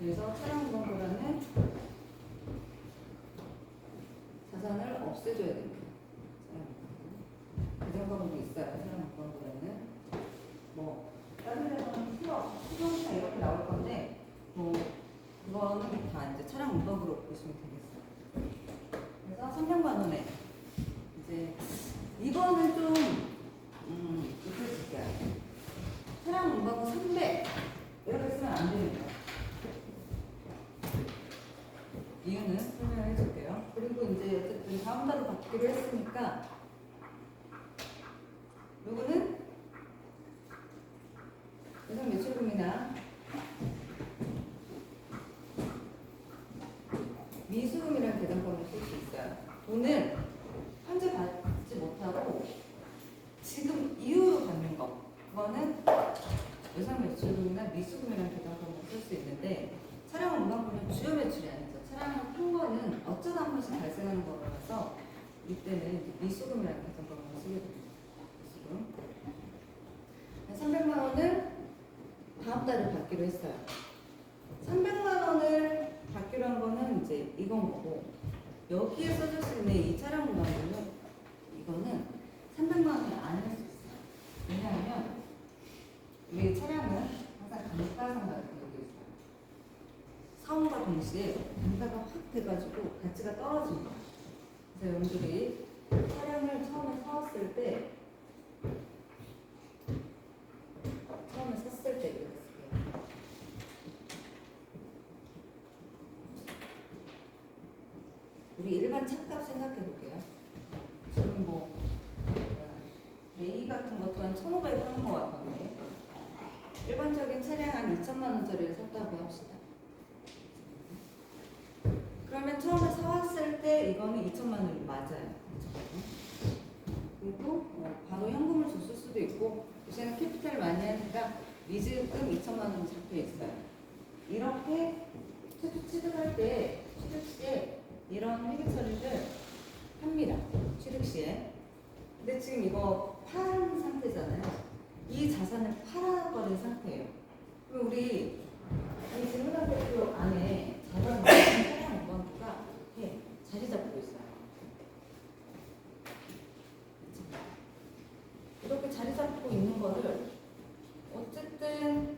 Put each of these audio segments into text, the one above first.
그래서 차량무방보다는 자산을 없애줘야 됩니다. 부정과목이 있어요. 차량무방보다는 뭐 다른 데서는 수동차 이렇게 나올 건데 뭐 그거는 다 이제 차량무방으로 보시면 되겠어요. 그래서 300만 원에 이제 이거는 좀 이렇게 줄게요. 차량무방부 300 이렇게 쓰면 안 됩니다. 이유는 설명해 줄게요. 그리고 이제 어쨌든 다음 달로 바뀌기로 했으니까 누구는 예상 매출금이나 미수금이라는 계산법을 쓸 수 있어요. 돈을 현재 받지 못하고 지금 이후로 받는 거, 그거는 예상 매출금이나 미수금이라는 계산법을 쓸 수 있는데 차량을 운반권은 주요 매출이 아니죠. 차량을 판 거는 어쩌다 한 번씩 발생하는 거라서 이때는 미수금이라는 계산법을 쓰게 됩니다. 미수금. 300만 원을 다음 달에 받기로 했어요. 300만 원을 받기로 한 거는 이제 이건 거고, 여기에 써줄 수 있는 이 차량 운반권은 이거는 300만 원을 안 할 수 있어요. 왜냐하면 우리 차량은 항상 감가상각이 되고 있어요. 사원과 동시에 단가가 확 돼가지고 가치가 떨어집니다. 그래서 여러분들이 차량을 처음에 사왔을 때 이렇게 쓸게요. 우리 일반 차값 생각해 볼게요. 지금 뭐 A 같은 것도 한 1,500 하는 것 같던데 일반적인 차량 한 2천만 원짜리를 샀다고 합시다. 그러면 처음에 사왔을 때 이거는 2천만 원이 맞아요. 그리고 바로 현금을 줬을 수도 있고 요새는 캐피탈 많이 하니까 미지금 2천만 원이 잡혀 있어요. 이렇게 취득할 때 취득 시에 이런 회계 처리를 합니다. 취득 시에. 근데 지금 이거 파란 상태잖아요. 이 자산을 팔아버린 상태예요. 그럼 우리 이 질문한 대표 안에 자산 차량 운반부가 이렇게 자리 잡고 있어요. 이렇게 자리 잡고 있는 거를 어쨌든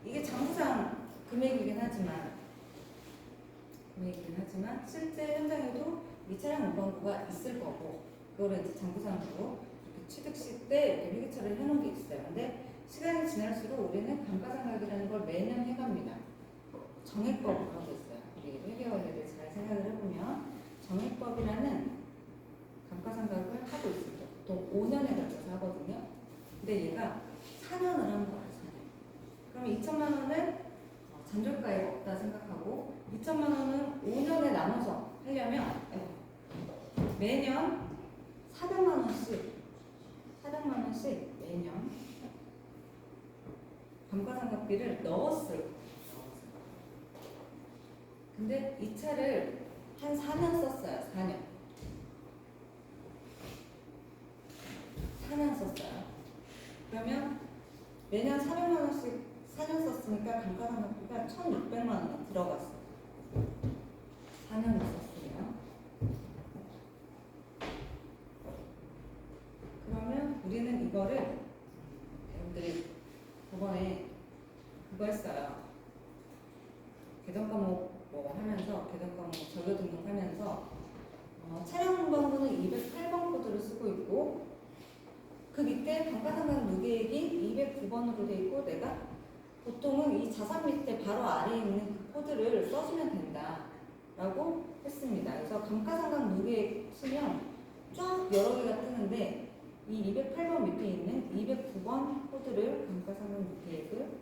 이게 장부상 금액이긴 하지만 실제 현장에도 이 차량 운반부가 있을 거고 그거를 이제 장부상으로 취득시 때 이렇게 회계처리를 해놓은 게 있어요. 근데 시간이 지날수록 우리는 감가상각이라는 걸 매년 해갑니다. 정액법을 하고 있어요. 우리 회계 원리를 잘 생각을 해보면 정액법이라는 감가상각을 하고 있습니다. 보통 5년에 걸쳐서 하거든요. 근데 얘가 4년을 한 거예요. 4년. 그럼 2천만 원은 잔존가액 없다 생각하고 2천만 원은 5년에 나눠서 하려면 근데 이 차를 한 4년 썼어요. 4년. 4년 썼어요. 그러면 매년 400만 원씩 4년 썼으니까 감가상각비가 1,600만 원 들어갔어요. 4년을 썼으면. 그러면 우리는 이거를 여러분들이 저번에 그거 했어요. 계정 과목 뭐 하면서 계정 과목 자료 등록하면서 차량 운반부는 208번 코드를 쓰고 있고 그 밑에 감가상각 누계액이 209번으로 돼 있고 내가 보통은 이 자산 밑에 바로 아래에 있는 그 코드를 써주면 된다라고 했습니다. 그래서 감가상각 누계액 쓰면 쫙 여러 개가 뜨는데 이 208번 밑에 있는 209번 코드를 감가상각 누계액을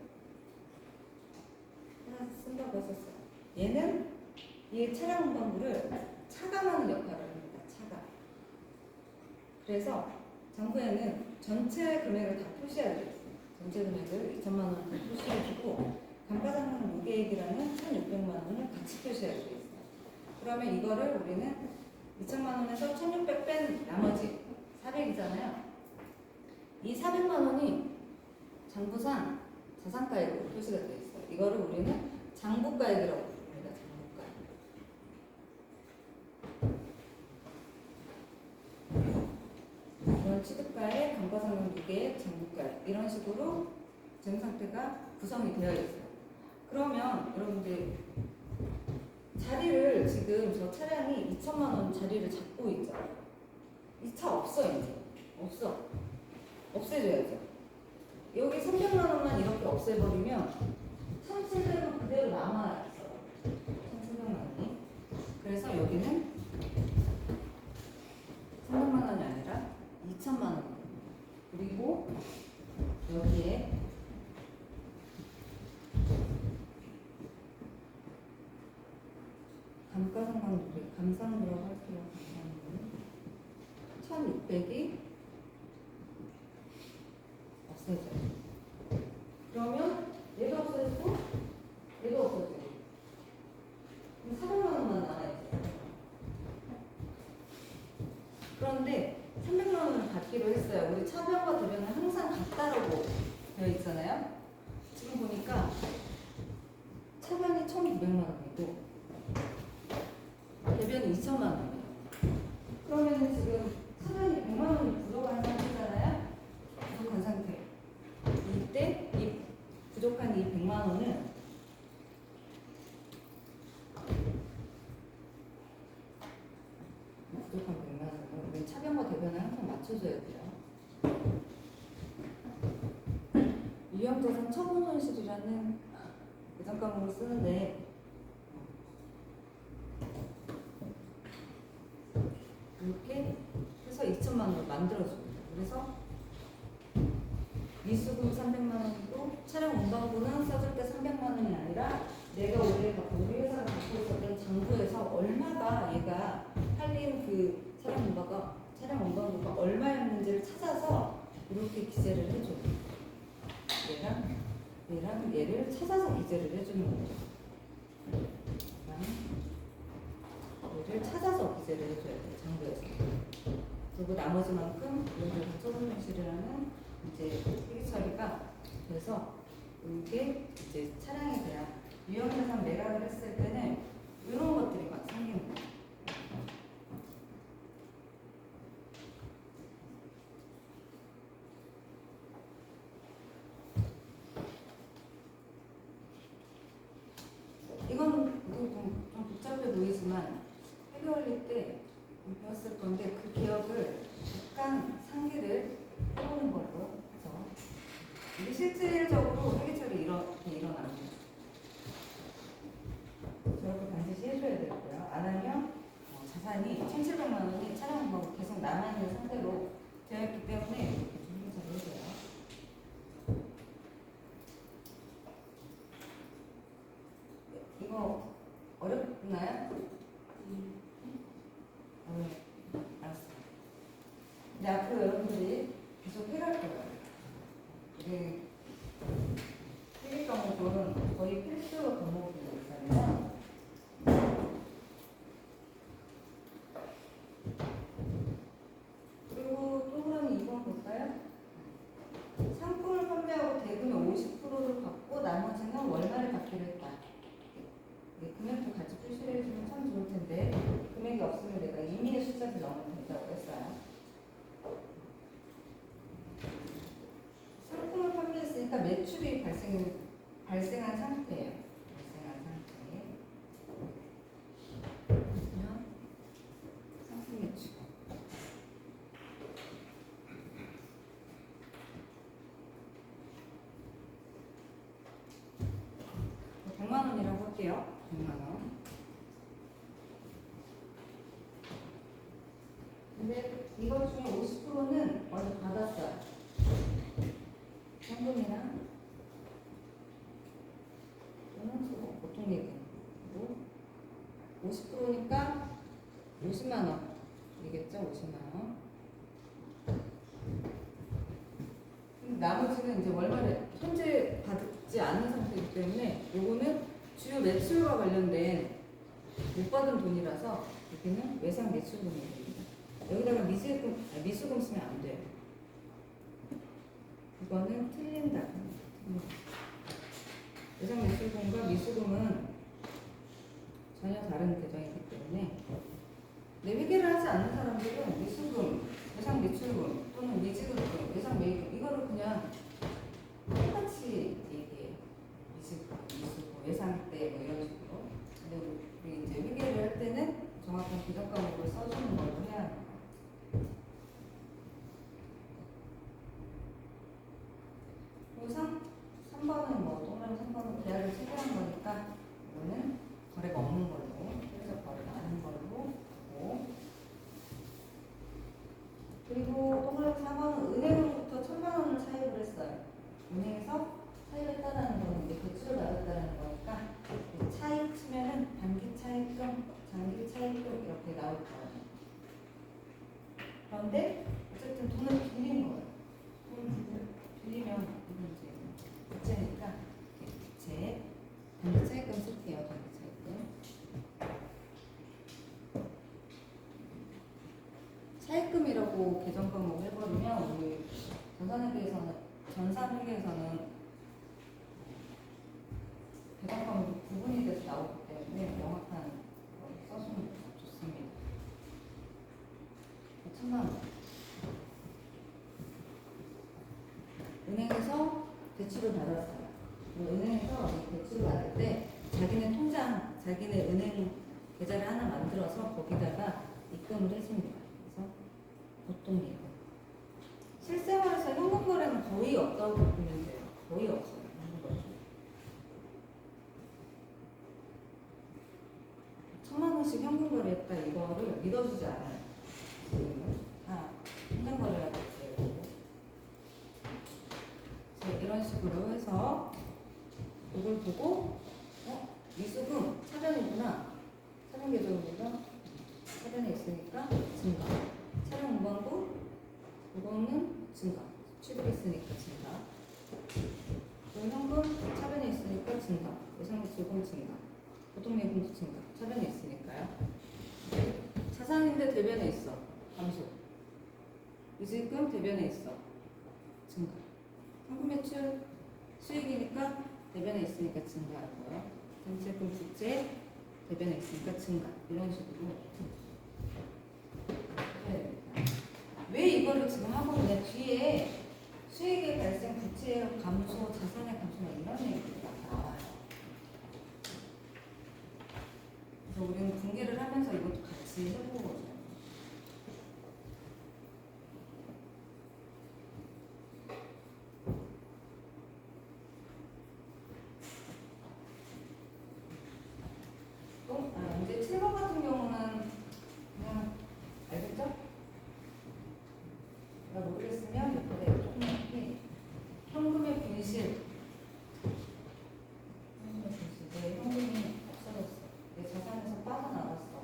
하나 쓴다고 했었어요. 얘는 이 차량 운반부를 차감하는 역할을 합니다. 차감. 그래서 장부에는 전체 금액을 다 표시해야 되겠어요. 전체 금액을 2천만 원을 표시해주고 감가상각 무계획이라는 1,600만 원을 같이 표시해야 되겠어요. 그러면 이거를 우리는 2천만 원에서 1,600 뺀 나머지 400이잖아요. 이 400만 원이 장부상 자산가액으로 표시가 되어 있어요. 이거를 우리는 장부가액이라고 부릅니다. 장부가액. 이런 취득가액, 감가상각 무계획, 장부가액 이런 식으로 재무상태가 구성이 되어 있어요. 그러면 여러분들 자리를 지금 저 차량이 2천만 원 자리를 잡고 있죠. 이 차 없어 이제. 없어. 없애줘야죠. 여기 300만 원만 이렇게 없애버리면 1,700원 그대로 남아있어요. 1,700만 원이. 그래서 여기는 300만 원이 아니라 2천만 원. 그리고 여기에 감가상각 누계, 감상으로 할게요. 1,600이 없어져요. 그러면 얘도 없어지고 얘도 없어지고 400만 원만 남아있어요. 그런데 300만 원을 받기로 했어요. 우리 차변과 대변은 항상 같다라고 되어 있잖아요. 지금 보니까 차변이 1,900만 원이고 대변이 2천만 원이에요. 그러면 지금 차변이 100만 원이 부족한 상태잖아요. 부족한 상태. 이때 이 부족한 이 100만 원은 부족한 100만 원은 우리 차변과 대변을 항상 맞춰줘야 돼요. 유형자산 처분 손실이라는 예전 과목을 쓰는데 이렇게 해서 2천만 원을 만들어줍니다. 그래서 미수금 300만 원이고 차량 운반부는 써줄 때 300만 원이 아니라 내가 우리 회사가 갖고 있었던 장부에서 얼마가 얘가 팔린 그 차량 운반부가 얼마였는지를 찾아서 이렇게 기재를 해줘요. 얘랑 얘를 찾아서 기재를 해주는 거죠. 얘를 찾아서 기재를 해줘야 돼요. 장부에서. 그리고 나머지만큼 이런 처분 손실이라는 이제 회계 처리가 돼서 이게 이제 차량에 대한 유형자산 매각을 했을 때는 이런 것들이 막 생기는 거예요. 이건 좀 복잡해 보이지만 회계원리 때 배웠을 건데 그 기억을 약간 상기를 해보는 걸로 해서 이게 실질적으로 회계처리 이렇게 일어납니다. 저렇게 반드시 해줘야 되고요. 안 하면 자산이 1,700만 원이 차량 뭐 계속 남아있는 상태로 되어 있기 때문에 회계처리 해줘요. 이거 어렵나요? 알았어요. 근데 앞으로 여러분들이 계속 해갈 거예요. 우리 회계 과목은 거의 필수 과목이잖아요. 발생한 상태예요. 발생한 상태. 그러면 상품 매출. 100만 원이라고 할게요. 100만 원. 근데 이것 중에 50%는 어제 받았어요. 현금이나 또는 보통 예금으로 50%니까 50만 원이겠죠? 50만 원. 나머지는 이제 월말에 현재 받지 않은 상태이기 때문에 요거는 주요 매출과 관련된 못 받은 돈이라서 여기는 외상 매출금입니다. 여기다가 미수금 쓰면 안 돼요. 이거는 틀린다. 외상 매출금과 미수금은 전혀 다른 계정이기 때문에 회계를 하지 않는 사람들은 미수금, 외상 매출금 또는 미지급금, 외상 매입금 이거를 그냥 똑같이 얘기해요. 미수금, 외상 때 뭐 이런 식으로. 근데 우리 이제 회계를 할 때는 정확한 기적 과목을 써주는 걸로 해야 해요. 그리고 3번은 뭐 동그라미 3번은 계약을 체결한 거니까 이거는 거래가 없는 걸로, 그래서 거래가 아닌 걸로 하고, 그리고 동그라미 4번은 은행으로부터 1000만 원을 차입을 했어요. 은행에서 차입했다라는 거는 이제 대출을 받았다라는 거니까 차입 치면은 단기 차입금, 장기 차입금 이렇게 나올 거예요. 그런데 어쨌든 돈을 빌린 거예요. 돈을 빌리면 이건 이제 부채니까 부채, 단기 차입금 쓸게요. 단기 차입금. 차입금이라고 계정 과목을 해버리면 우리 전산회계에서는 계정 과목이 구분이 돼서 나오기 때문에 명확한 걸 써주면 좋습니다. 1000만 원. 은행에서 대출을 받았어요. 은행에서 대출을 받을 때 자기네 통장, 자기네 은행 계좌를 하나 만들어서 거기다가 입금을 해줍니다. 그래서 보통 예금. 실생활에서 현금 거래는 거의 없다고 보면 돼요. 거의 없어요. 현금 거래. 1000만 원씩 현금 거래했다 이거를 믿어주지 않아요. 지금은 현금 거래가 됐어요. 이런 식으로 해서 이걸 보고 미수금 차변이구나. 차변 계정이구나. 차변에 있으니까 증가. 차량 무방부 이거는 증가. 취득했으니까 증가. 그리고 현금 차변에 있으니까 증가. 외상매출금 증가. 보통예금도 증가. 차변에 있으니까요. 자산인데 대변에 있어. 감소. 미지금 대변에 있어. 증가. 현금 매출 수익이니까 대변에 있으니까 증가하고요. 단체금 부채 대변에 있으니까 증가. 이런 식으로. 네. 왜 이거를 지금 하고 있냐? 뒤에 수익의 발생, 부채의 감소, 자산의 감소나 이런 얘기가 나와요. 그래서 우리는 분기를 하면서 이것도 같이 해보거든요. 이제 7번 같은 경우는 그냥 알겠죠? 내가 모르겠으면 옆에 조금 이렇게 현금의 분실, 내 현금이 없어졌어. 내 자산에서 빠져나갔어.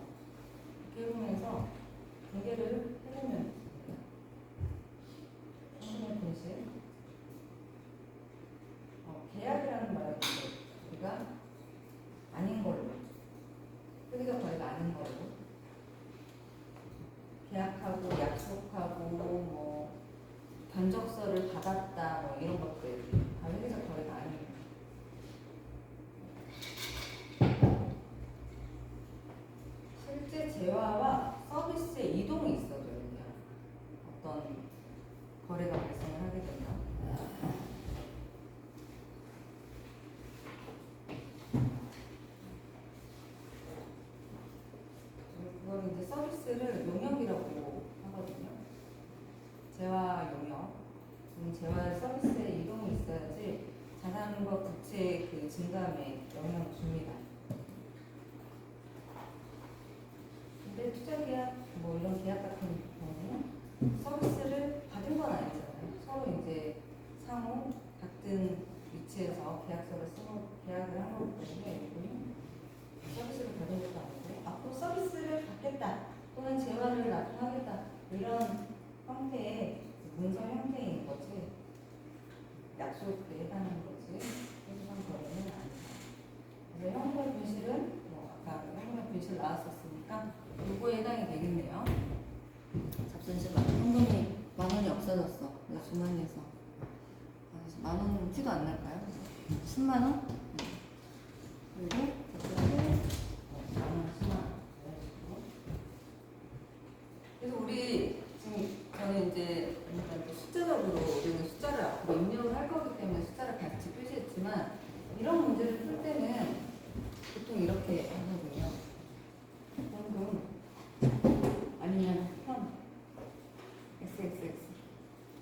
이렇게 해보면서 분개를 해보면 됩니다. 현금의 분실. 계약이라는 말은 우리가 아닌 걸로. 크기가 거의가 아닌 걸로. 계약하고 약속하고 뭐 견적서를 받았다 뭐 이런 것들 다 회계적 거래가 아닙니다. 실제 재화와 서비스의 이동이 있어줘요. 어떤 거래가 발생을 하게 되면 이거 이제 서비스를 용역이라고 하거든요. 재화 용역. 재화 서비스에 이동이 있어야지 자산과 부채의 그 증감에 영향을 줍니다. 근데 투자계약, 뭐 이런 계약 같은 경우는 서비스를 받은 건 아니잖아요. 서로 이제 상호 같은 위치에서 계약서를 쓰고 계약을 한 거기 때문에 이분이 서비스를 받은 것도 아니고 앞으로 서비스를 받겠다 또는 재화를 납품하겠다 이런 형태의 문서 형태인 거지 약속에 해당하는 거지 소소한 거래는 아니다. 그래서 현금의 분실은 뭐 아까 현금의 분실 나왔었으니까 요거에 해당이 되겠네요. 잡손실 현금이 10,000원이 없어졌어. 내가 주머니에서 그래서 10,000원은 티도 안 날까요? 100,000원? 그리고 잡손실 10,000원, 10,000원. 그래서 우리 지금 저는 이제 숫자적으로 우리는 숫자를 앞으로 입력을 할 거기 때문에 숫자를 같이 표시했지만 이런 문제를 풀 때는 보통 이렇게 하거든요. 현금 아니면 현 XXX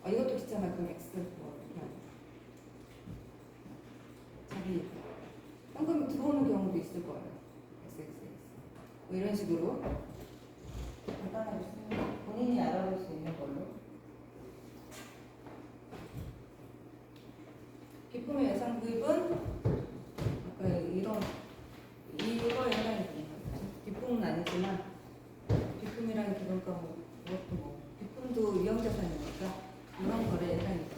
이것도 귀찮아. 그럼 X 뭐 어떻게 하냐. 자기 현금이 들어오는 경우도 있을 거예요. XXX 뭐 이런 식으로 간단하게 쓰면 본인이 알아볼 수 있는 걸로. 기품의 예상 구입은 아까 이거에 해당이 되는 거죠. 기품은 아니지만 기품이랑 기본가 뭐 그것도 뭐 기품도 위험자산이니까 이런 거래에 해당이 됩니다.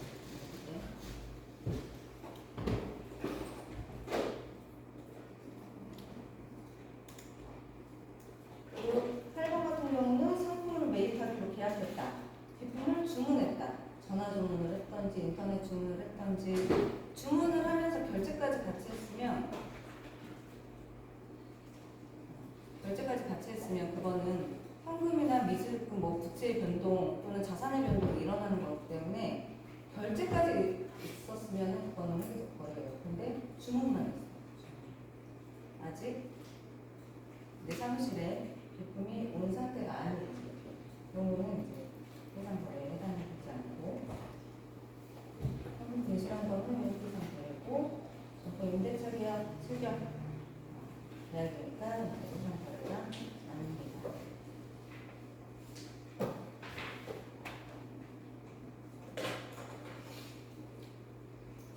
그리고 8번 같은 경우는 상품을 매입하기로 계약했다. 기품을 주문했다. 전화 주문을 했던지 인터넷 주문을 했던지 주문을 하면서 결제까지 같이 했으면 그거는 현금이나 미술품, 뭐 부채의 변동 또는 자산의 변동이 일어나는 거기 때문에 결제까지 있었으면 그거는 회계적 거래예요. 근데 주문만 있어요. 아직 내 사무실에 제품이 온 상태가 아니지. 경우는 이제 해당 거래에 해당이 되지 않고 현금 분실한 거는 해당 거래고 전부 임대차 계약 실격 계약이니까 해당 거래가 아닙니다.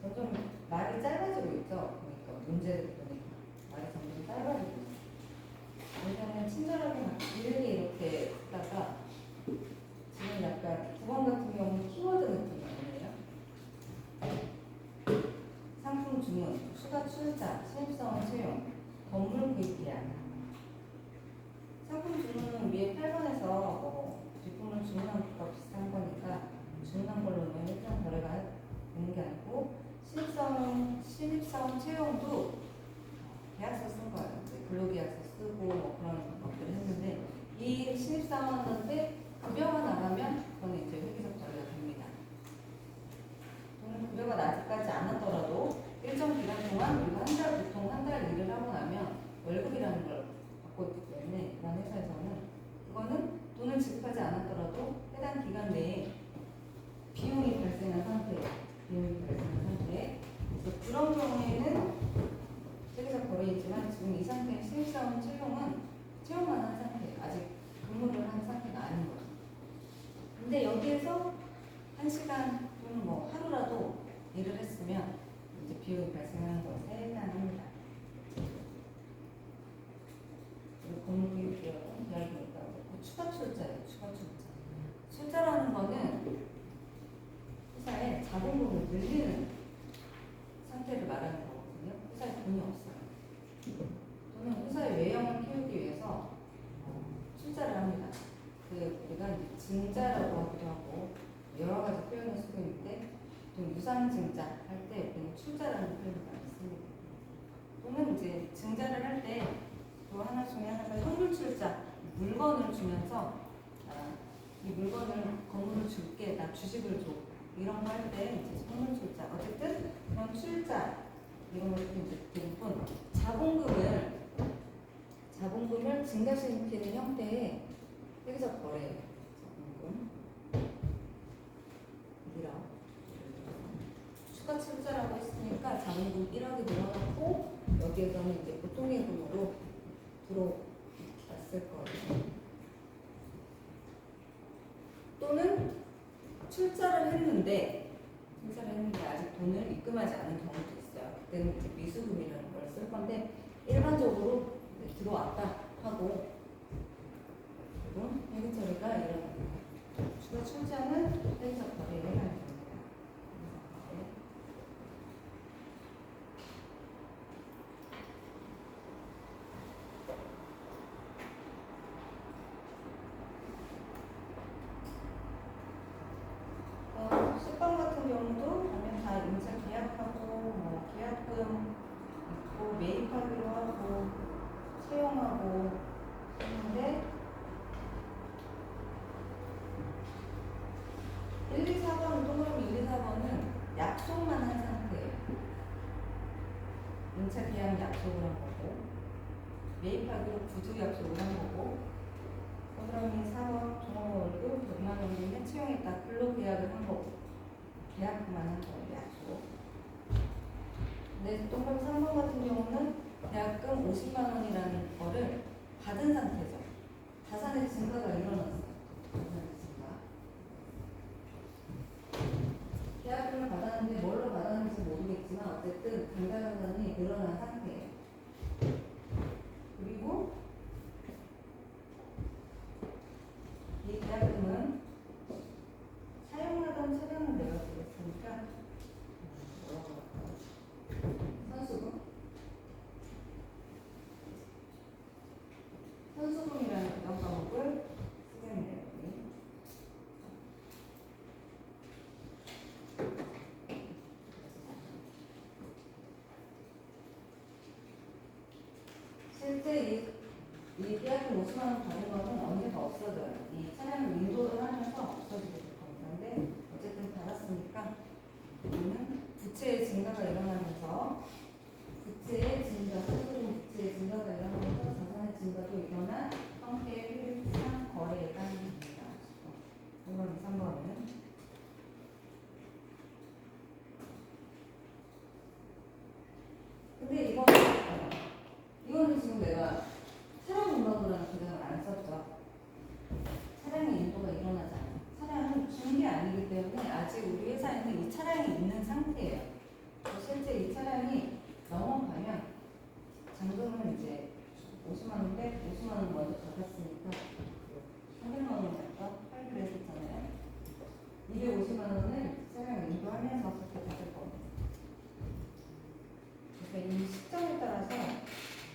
점점 말이 짧아지고 있죠. 그러니까 문제를 보니까 말이 점점 짧아지고 있어요. 예전에 친절하게 막 길게 이렇게 했다가 지금 약간 9번 같은 경우는 키워드 느낌이 아니에요. 상품 주문, 추가 출자, 신입사원 채용, 건물 구입 계약. 상품 주문은 위에 8번에서 뭐 제품을 주문한 것과 비슷한 거니까 주문한 걸로는 일정 거래가 되는 게 아니고 신입사원 채용도 계약서 쓴 거예요. 근로계약서 쓰고 뭐 그런 것들을 했는데 이 신입사원한테 급여가 나가면 그거는 이제 회계적 거래가 됩니다. 또는 급여가 나지까지 않았더라도 일정 기간 동안 우리가 보통 한 달 일을 하고 나면 월급이라는 걸 받고 있기 때문에 그런 회사에서는 그거는 돈을 지급하지 않았더라도 해당 기간 내에 비용이 발생한 상태에 그래서 그런 경우에는 회계적 거래이지만 지금 이 상태의 신입사원 채용만 한 상태, 아직 근무를 한 상태가 아닌 거죠. 근데 여기에서 1시간 또는 뭐 하루라도 일을 했으면 이제 비용이 발생하는 것에 해당합니다. 그리고 공무기획 계약은 계약이 있다고. 추가 출자예요. 추가 출자. 출자라는 거는 회사에 자본금을 늘리는 상태를 말하는 거거든요. 회사에 돈이 없어요. 또는 회사의 외형을 키우기 위해서 출자를 합니다. 우리가 증자라고 하기도 하고 여러 가지 표현을 쓰고 있는데 또 유상증자 할 때 우리는 출자라는 표현을 많이 씁니다. 또는 이제 증자를 할 때 또 하나 중에 하나가 현물 출자, 물건을 주면서 이 물건을 건물을 줄게, 나 주식을 줘 이런 거 할 때 이제 현물 출자. 어쨌든 그런 출자 이런 것도 이제 대부분 자본금을 증가시키는 형태의 회계적 거래예요. 자본금 1억. 추가 출자라고 했으니까 자본금 1억이 늘어났고 여기에서는 이제 보통예금으로 들어왔을 거예요. 또는 출자를 했는데 아직 돈을 입금하지 않은 경우도 있어요. 그때는 이제 미수금이라는 걸 쓸 건데 일반적으로 들어왔다 하고 그리고 회계 처리가 일어납니다. 추가 출자는 회계적 거래에 해당됩니다. 식빵 같은 경우도 보면 다 임차 계약하고 뭐 계약금 있고 매입하기로 하고 채용하고 했는데 1, 2, 4번은 동그라미 1, 2, 4번은 약속만 한 상태예요. 임차 계약 약속을 한 거고 매입하기로 구두 약속을 한 거고 동그라미 4번 종업원도 100만 원이면 채용했다 근로 계약을 한 거고 계약만 한 거예요. 약속. 근데 동그라미 3번 같은 경우는 계약금 50만 원이라는 거를 받은 상태죠. 자산의 증가가 일어났어요. 자산의 증가. 계약금을 받았는데 뭘로 받았는지 모르겠지만 어쨌든 당좌자산이 늘어난 상태예요. 그리고 이 계약금은 사용하던 차량을 내가 쓰겠으니까 뭐라고 할까요? 선수금이라는 부담 과목을 쓰겠네요. 실제 이 계약금 50만 원 받은 거는 언제가 없어져요. 이 차량을 인도를 하면서 없어지게 될 겁니다. 근데 어쨌든 받았으니까 이거는 부채의 증가가 일어나면서 부채의 증가, 선수금 부채의 증가가 일어나면서 자산의 증가도 일어난 형태의 회계상 거래에 해당됩니다. 3번은 근데 이거는 지금 내가 차량 인도라는 규정을 안 썼죠. 차량의 인도가 일어나지 않아요. 차량은 주는 게 아니기 때문에 아직 우리 회사에는 이 차량이 있는 상태예요. 실제 이 차량이 넘어가면 잔금은 이제 50만 원인데 50만 원 먼저 받았으니까 300만 원 아까 팔기로 했었잖아요. 250만 원을 차량을 인도하면서 그렇게 받을 겁니다. 그러니까 이 시점에 따라서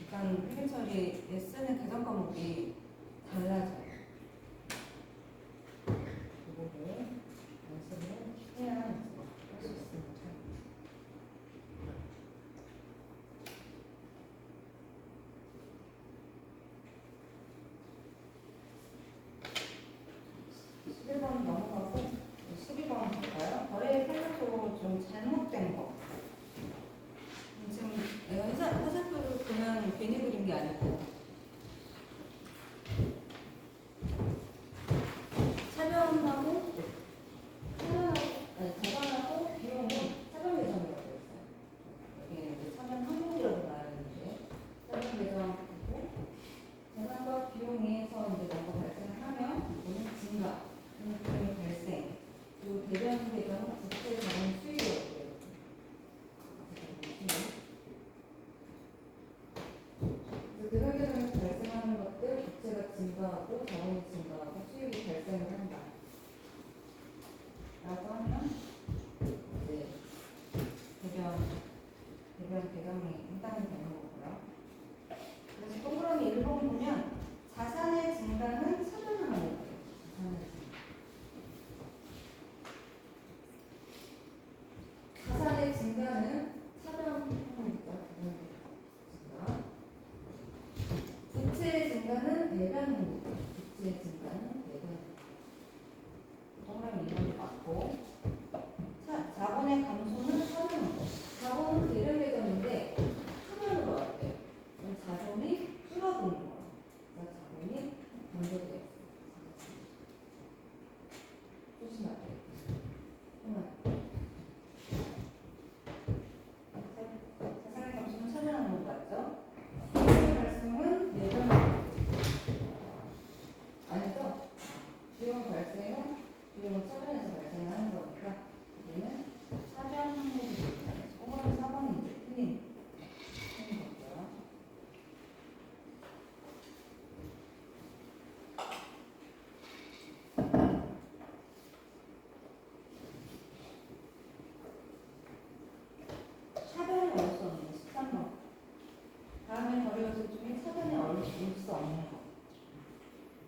일단 회계 처리에 쓰는 계정 과목이 달라져요. 이 부분을 연습을 해야 할 수 있습니다. 넘어가고 12번 볼까요? 거래 생각적으로 좀 잘못된 거. 지금 내가 화살표를 그냥 괜히 그린 게 아니고 차변하고 자산하고 비용은 차변 계정이라고 했어요. 여기는 이제 차변 항목이라고 나와 있는데 차변 계정이고 자산과 비용에서 이제 뭔가 발생을 하면 이거는 증가. 비용이 발생. 그리고 대변 계정 부채 자본 수익이었고요. 대변 계정에서 발생하는 것들 부채가 증가하고 자본이 증가하고 수익이 발생을 한다. 라고 하면 이제 대변 계정에 해당이 되는 거고요. 그래서 동그라미 1번 보면 자산의 증가는 차변을 하는 거예요. 자산의 증가는 차변입니다. 부채의 증가는 배변입니다. 부채의 증가는 배변. 동그라미 2번이 맞고 비용은 차변에서 발생하는 거니까 얘는 차변 항목이 됩니다. 5번, 4번은 이제 틀린 거고요. 차변을 얻을 수 없는 거 13번. 다음에 거리 요소 중에 차변에 얻을 수 없는 거.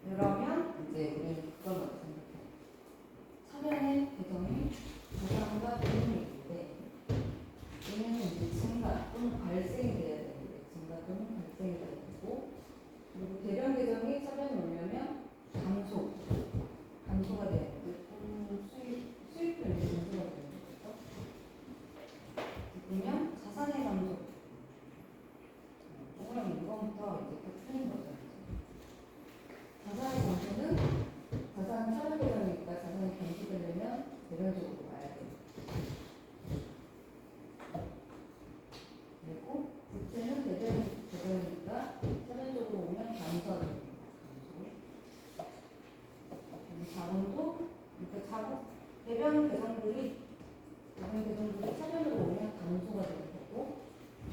그러면 이제 우리는 그걸 먼저 생각해요. 차변의 배경이 가상과 비용이 있는데 얘는 이제 증가 또는 발생이 돼야 되는데 증가 또는 발생이 돼야 되고 그리고 대변 계정이 차변에 오려면 감소가 돼야 되고 수익도 이제 감소가 되는 거죠. 그러면 자산의 감소 그럼 이거부터 이제 또 틀린 거죠. 자산의 감소는 자산 차변 계정이니까 자산이 감소되려면 대변적으로 와야 돼요. 그리고 부채는 대변이니까 차변적으로 오면 감소가 됩니다. 자본도 그러니까 대변 계정들이 차변으로 오면 감소가 되는 거고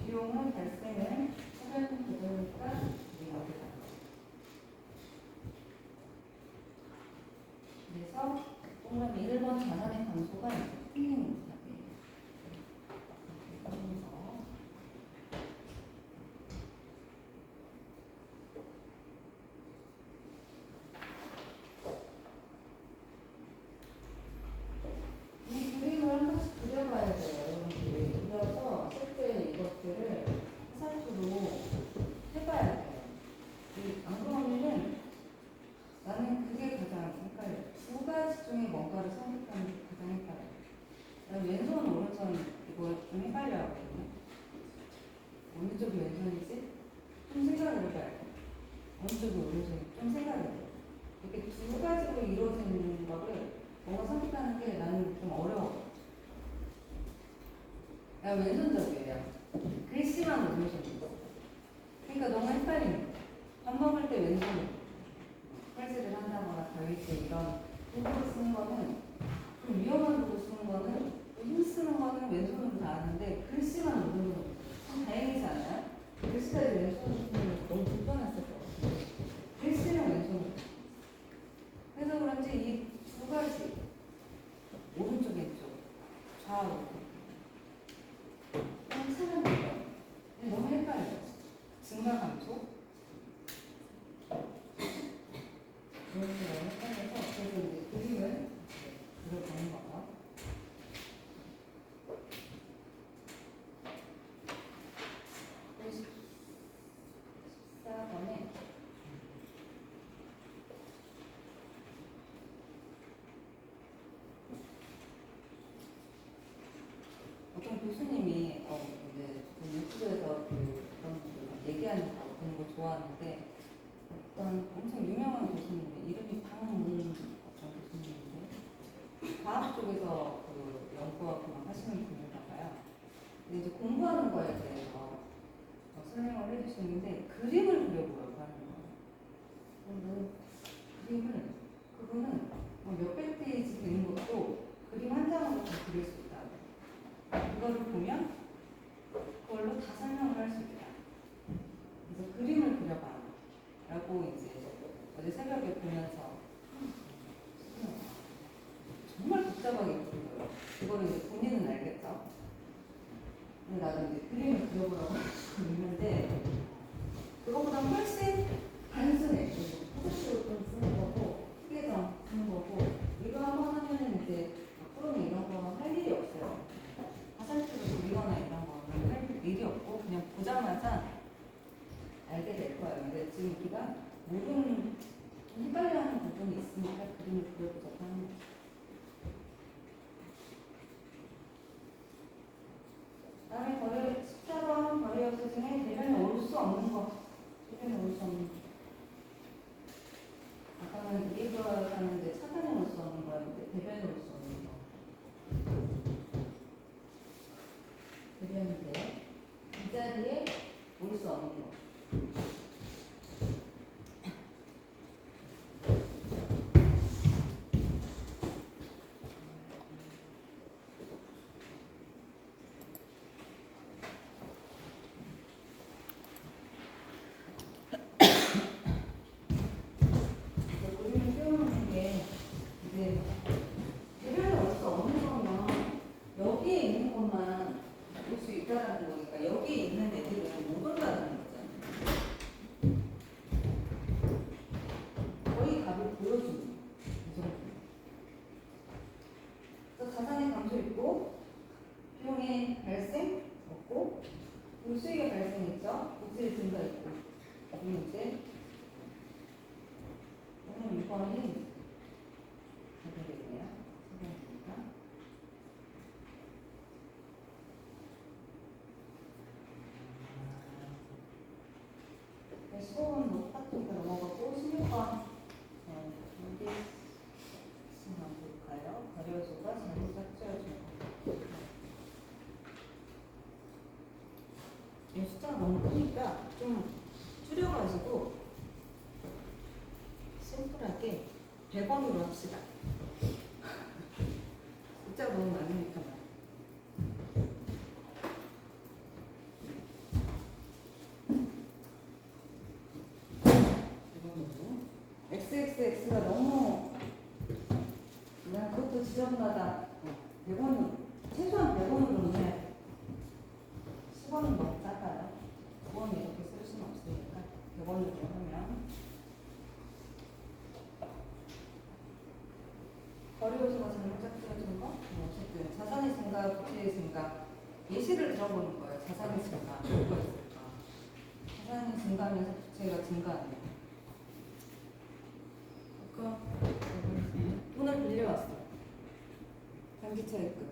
비용은 발생은 차변 계정이니까 우리가 어디 가요. 그래서 동그라미 1번 자산의 감소가 틀린 답이에요. 이 그림을 한 번씩 그려봐야 돼요. 그려서 실제 이것들을 화살표로 해봐야 돼요. 안 그러면은 나는 그게 가장 헷갈려요. 두 가지 중에 뭔가를 선택하는 게 가장 헷갈려요. 난 왼손, 오른손 이거 좀 헷갈려 하거든요. 어느 쪽이 왼손이지? 좀 생각을 해봐요. 어느 쪽이 오른손이 좀 생각을 해요. 이렇게 두 가지로 이루어지는 거를 뭔가 선택하는 게 나는 좀 어려워. 나 왼손잡이에요. 글씨만 오른손이고. 그러니까 너무 헷갈리는 거야. 밥 먹을 때 왼손이고. 칼질을 한다거나 가위질 이런 도구를 쓰는 거는 좀 위험한 도구 쓰는 거는 힘 쓰는 거는 왼손으로 다 하는데 글씨만 오른손으로 참 다행이지 않아요? 글씨까지 왼손으로 쓰면 너무 불편했을 것 같아요. 글씨는 왼손으로. 그래서 그런지 이 두 가지 오른쪽 왼쪽 좌우 그냥 사는 거예요. 너무 헷갈려요. 증가 감소 이렇게 너무 헷갈려서 그래서 이제 그림을 그려보는 거죠. 어떤 교수님이 이제 유튜브에서 그런 얘기하는 거 보는 거 좋아하는데 어떤 엄청 유명한 교수님인데 이름이 방문 어떤 교수님인데 과학 쪽에서 그 연구하고 막 하시는 분인가 봐요. 근데 이제 공부하는 거에 대해서 설명을 해주시는데 그림을 그려보라고 하는 거예요. 그런데 그거는 몇백 페이지 되는 것도 그림 한 장으로 다 그릴 수 있다. 그거를 보면 그걸로 다 설명을 할 수 있다. 그래서 그림을 그려봐 라고 이제 어제 새벽에 보면서 정말 복잡하게 그리고요. 그거를 이제 본인은 알겠죠. 근데 나도 이제 그림을 그려보라고 있는데 그거보다 훨씬 단순해. 포토샵을 좀 쓰는 거고 크게점 쓰는 거고 이거 한번 하면은 이제 앞으로는 이런 거 할 일이 없어요. 화살표로 그리거나 이런 거는 할 일이 없고 그냥 보자마자 알게 될 거예요. 근데 지금 우리가 모든 헷갈려하는 부분이 있으니까 그림을 그려보자고 하는 거죠. 다음에 거리 14번 거리 요소 중에 대변에 올 수 없는 거. 대변에 올 수 없는 거. 아까는 이해가 하는데 차단에 올 수 없는 거였는데 대변에 올 수 없는 거. 대변인데 이 자리에 올 수 없는 거. 보여주는 이 정도. 그래서 자산의 감소 있고 비용의 발생 없고 그리고 수익의 발생했죠. 부채의 증가 있고 그리고 이제 오늘 6번이 되겠네요. 15번 높았으니까 넘어가고 16번 여기 한번 볼까요? 가려서가 잘못 짝지어진 이 숫자가 너무 크니까 좀 줄여가지고 심플하게 100원으로 합시다. 숫자가 너무 많으니까 XXX가 너무 그냥 그것도 지저분하다. 100원, 최소한 100원으로는 해야 돼. 10원은 너무 작아요. 9원 이렇게 쓸 수는 없으니까 100원으로 하면 거래 요소가 잘못 짝지어진 거? 어쨌든 자산의 증가, 부채의 증가 예시를 들어보는 거예요. 자산의 증가 뭐가 있을까? 자산이 증가하면서 부채가 증가하네요. 돈을 빌려왔어. 단기차입금.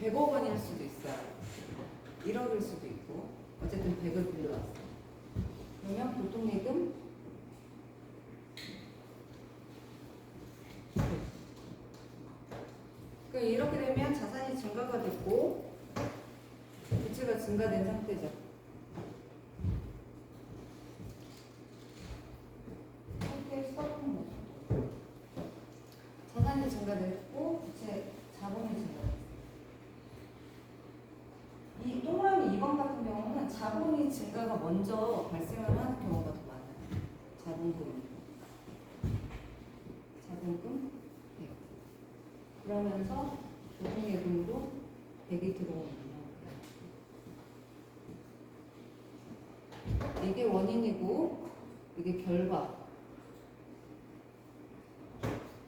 100억 원일 수도 있어요. 1억일 수도 있고 어쨌든 100을 빌려왔어. 그러면 보통예금 이렇게 되면 자산이 증가가 됐고 부채가 증가된 상태죠. 자산이 증가됐고 부채 자본이 증가됐어요. 이 동그라미 2번 같은 경우는 자본이 증가가 먼저 발생을 하는 경우가 더 많아요. 자본금 100. 그러면서 보통예금도 100이 들어오는 이게 원인이고 이게 결과.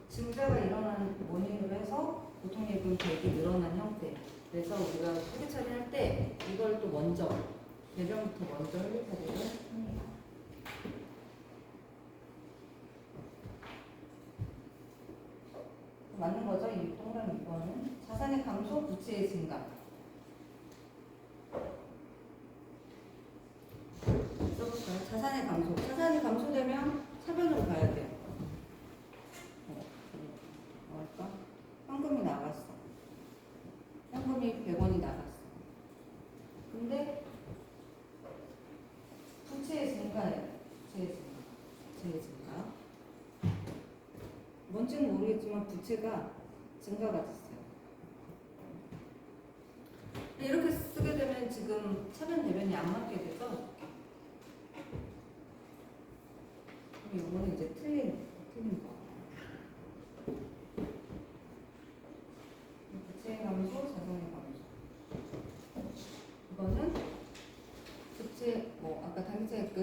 증가가 일어나는 원인으로 해서 보통예금 100이 늘어난 형태. 그래서 우리가 회계 처리할 때 이걸 또 먼저 배경부터 먼저 회계 처리를 합니다. 맞는 거죠? 이 동그라미 2번은 자산의 감소, 부채의 증가. 써볼까요? 자산의 감소. 자산이 감소되면 차변으로 가야 돼요. 뭐랄까? 현금이 나갔어. 현금이 100원이 나갔어. 근데 부채의 증가예요. 부채의 증가. 뭔지는 모르겠지만 부채가 증가가 됐어요. 이렇게 쓰게 되면 지금 차변 대변이 안 맞게 돼서 이거는 이제 틀린 거. 부채의 감소, 자산의 감소. 이거는 부채, 아까 단기차입금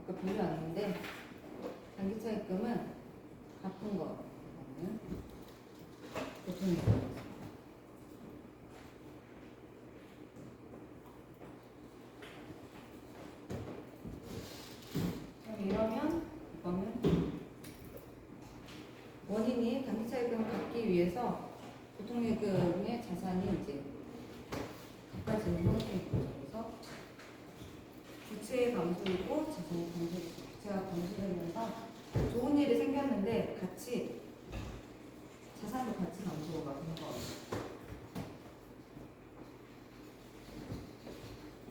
아까 빌려왔는데 단기차입금은 갚은 거. 보통이 이러면 이거는 원인이 단기차입금을 갚기 위해서 보통예금의 자산이 이제 갚아지는 형태인 거죠. 그래서 부채의 감소이고 자산의 감소이고 부채가 감소되면서 좋은 일이 생겼는데 같이 자산도 같이 감소가 되는 거예요.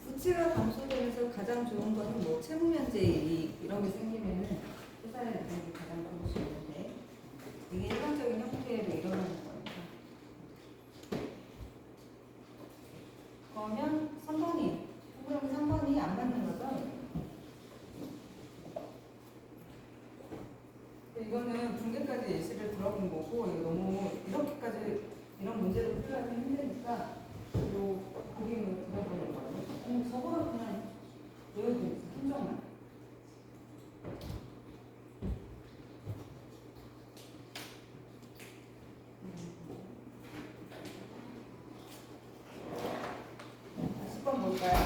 부채가 감소되면서 가장 좋은 거는 뭐 채무면제 이익 이런 게 생기면은 회사에 되는 게 가장 좋을 수 있는데 이게 일반적인 형태로 일어나는 거니까. 그러면 3번이 동그라미 3번이 안 맞는 거죠? 이거는 붕괴까지 예시를 들어본 거고 이거 너무 이렇게까지 이런 문제를 풀려면 힘드니까 요 그림을 그려보는 거예요. 저거는 그냥 품종만. 다시 번 볼까요?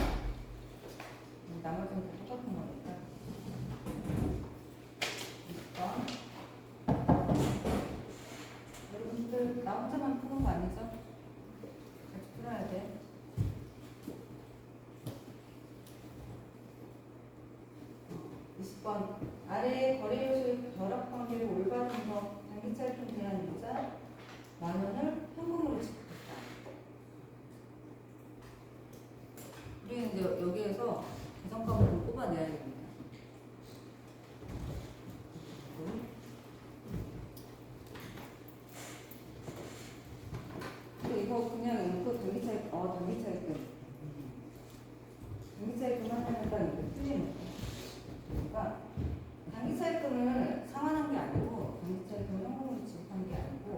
나머지는 다 똑같은 거니까. 2번. 여러분들 나 혼자만 푸는 거 아니죠? 같이 풀어야 돼. 20번. 아래의 거래 요소의 결합 관계를 올바른 것, 단기차익에 대한 이자 10,000원을 현금으로 지급했다. 우리는 이제 여기에서 계산값을 뽑아내야 됩니다. 근데 이거 그냥 이거 단기차익금. 단기차익금 하나는 딱 이렇게 틀리는 거예요. 그러니까 단기차익금을 상환한 게 아니고 단기차익금을 현금으로 지급한 게 아니고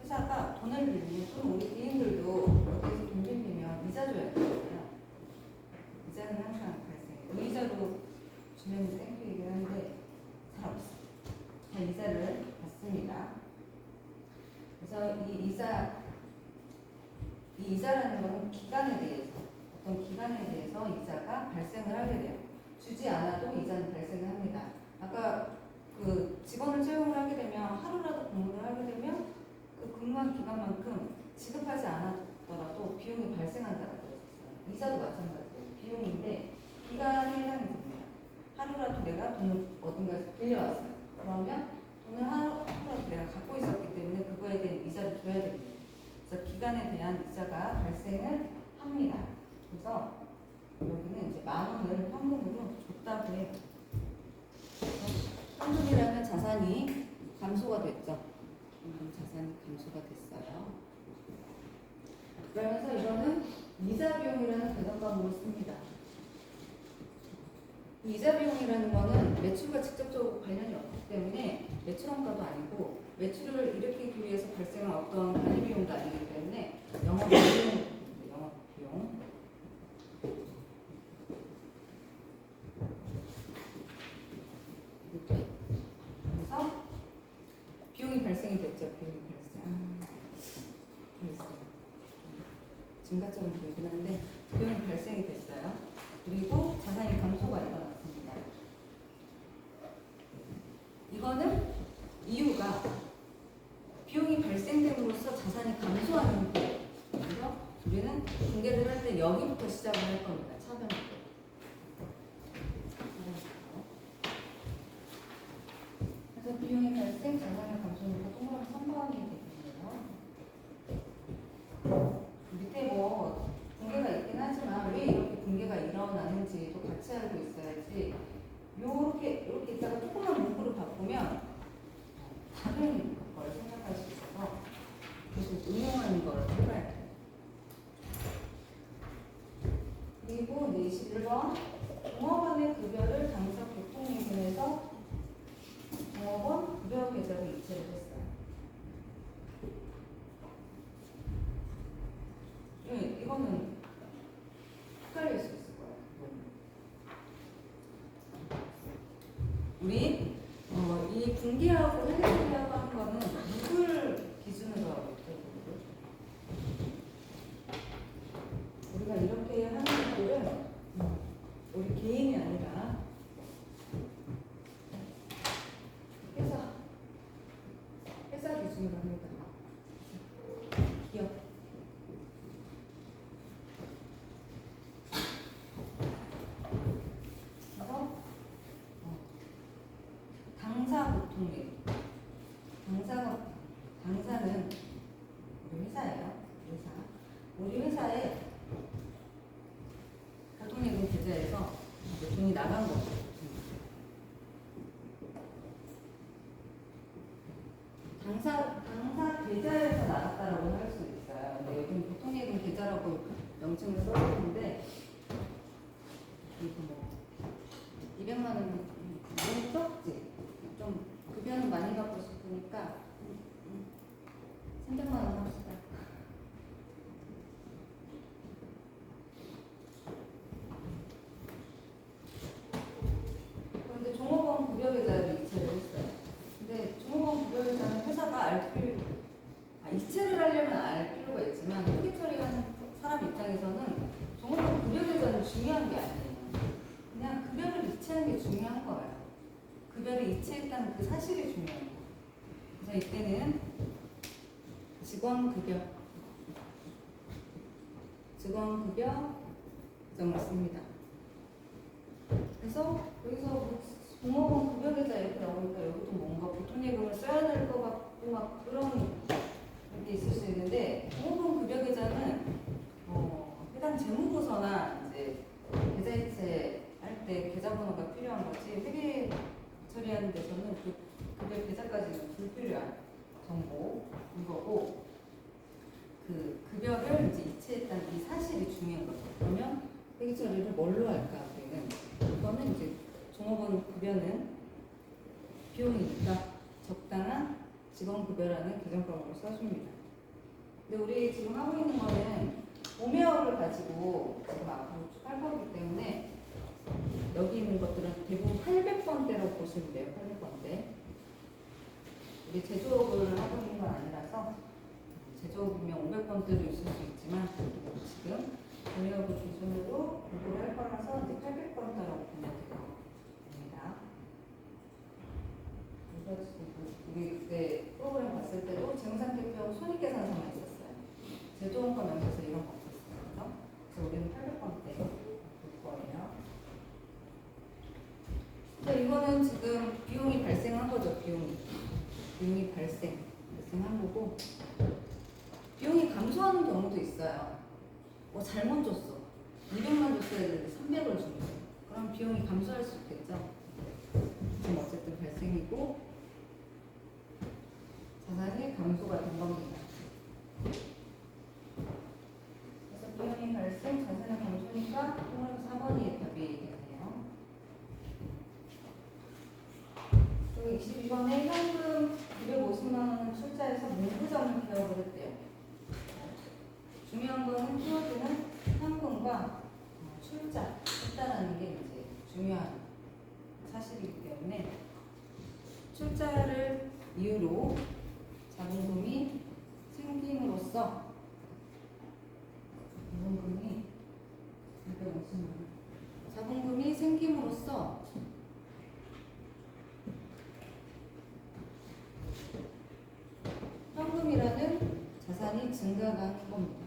회사가 돈을 빌리면 또는 우리 개인들도 여기서 돈 빌리면 이자 줘야 되잖아요. 이자는 항상 발생해요. 무이자로 주면 땡큐이긴 한데 잘 없어요. 그냥 이자를 받습니다. 그래서 이 이자라는 것은 기간에 대해서 어떤 기간에 대해서 이자가 발생을 하게 돼요. 주지 않아도 이자는 발생을 합니다. 아까 그 직원을 채용을 하게 되면 하루라도 근무를 하게 되면 그 근무한 기간만큼 지급하지 않았더라도 비용이 발생한다고 했었어요. 이자도 마찬가지예요. 비용인데 기간에 해당이 됩니다. 하루라도 내가 돈을 어딘가에서 빌려왔어요. 그러면 돈을 하루라도 내가 갖고 있었기 때문에 그거에 대한 이자를 줘야 됩니다. 그래서 기간에 대한 이자가 발생을 합니다. 그래서 여기는 이제 10,000원을 현금으로 줬다고 해요. 현금이라면 자산이 감소가 됐죠. 자산이 감소가 됐어요. 그러면서 이거는 이자 비용이라는 배당감으로 씁니다. 이자 비용이라는 거는 매출과 직접적으로 관련이 없기 때문에 매출원가도 아니고 매출을 일으키기 위해서 발생한 어떤 관리 비용도 아니기 때문에 영업 비용. 그래서 비용이 발생이 됐죠. 비용이 발생. 증가점은 보이긴 한데 비용이 발생이 됐어요. 그리고 자산이 감소가 일어났습니다. 이거는 이유가 비용이 발생됨으로써 자산이 감소하는 거예요. 그래서 우리는 분계를 할 때 여기부터 시작을 할 겁니다. 차변하고. 그래서 비용이 발생, 자산의 감소니까 동그라미 3번이 되겠네요. 밑에 뭐 붕괴가 있긴 하지만 왜 이렇게 붕괴가 일어나는지도 같이 알고 있어야지. 이렇게 있다가 조금만 문구를 바꾸면 다른 걸 생각할 수 있어서 계속 응용하는 걸 해봐야 돼요. 그리고 이제 21번 종업원의 급여를 당사 교통예금에서 종업원 급여 계좌로 이체를 했어요. 이거는 헷갈릴 수 있을 거예요. 우리 이 분기하고 회계하고 하는 거는 누굴 기준으로 하고 있죠? 우리가 이렇게 하는 것들은 우리 개인이 아니라 회사 기준으로 합니다. 기업. 그래서 당사 보통예금. 당사는 우리 회사예요. 우리 회사에 보통예금 계좌에서 돈이 나간 거죠. 당사 계좌에서 나갔다라고 할 수 있어요. 근데 여기는 보통예금 계좌라고 명칭을 써있는데 이거 뭐 200만 원 너무 적지? 좀 급여는 많이 받고 싶으니까 300만 원 합시다. 중요한 거예요. 급여를 이체했다는 그 사실이 중요한 거예요. 그래서 이때는 직원급여 규정을 씁니다. 그래서 여기서 뭐 종업원 급여계좌 이렇게 나오니까 여기도 뭔가 보통예금을 써야 될 것 같고 막 그런 게 있을 수 있는데, 종업원 급여계좌는 해당 재무부서나 이제 계좌이체 할 때 계좌번호가 필요한 거지, 회계 처리하는 데서는 그 급여 계좌까지는 불필요한 정보인 거고, 그 급여를 이제 이체했다는 이 사실이 중요한 거죠. 그러면 회계 처리를 뭘로 할까? 우리는 이거는 이제 종업원 급여는 비용이니까 적당한 직원급여라는 개정법으로 써줍니다. 근데 우리 지금 하고 있는 거는 오메어를 가지고 지금 앞으로 쭉 할 거기 때문에 여기 있는 것들은 대부분 800번대라고 보시면 돼요. 800번대. 우리 제조업을 하고 있는 건 아니라서 제조업이면 500번대도 있을 수 있지만 지금 오메어를 기준으로 공부를 할 거라서 이제 800번대라고 보면 됩니다. 그래서 우리 그때 프로그램 봤을 때도 재무상태표하고 손익계산서만 있었어요. 제조원가 명세서 이런 거 없었어요. 그래서 우리는 800번대 볼 거예요. 근데 이거는 지금 비용이 발생한 거죠. 비용이 발생한 거고, 비용이 감소하는 경우도 있어요. 잘못 줬어. 200만 줬어야 되는데 300을 준 거예요. 그럼 비용이 감소할 수 있겠죠. 지금 어쨌든 발생이고 자산이 감소가 된 겁니다. 그래서 비용이 발생, 자산의 감소니까 4번이 답이 되네요. 그리고 22번에 현금 250만 원을 출자해서 문구점을 개업을 했대요. 중요한 거는 키워드는 현금과 출자했다라는 게 이제 중요한 사실이기 때문에, 출자를 이유로 자본금이 생김으로써 자본금이 생김으로써 현금이라는 자산이 증가가 한 겁니다.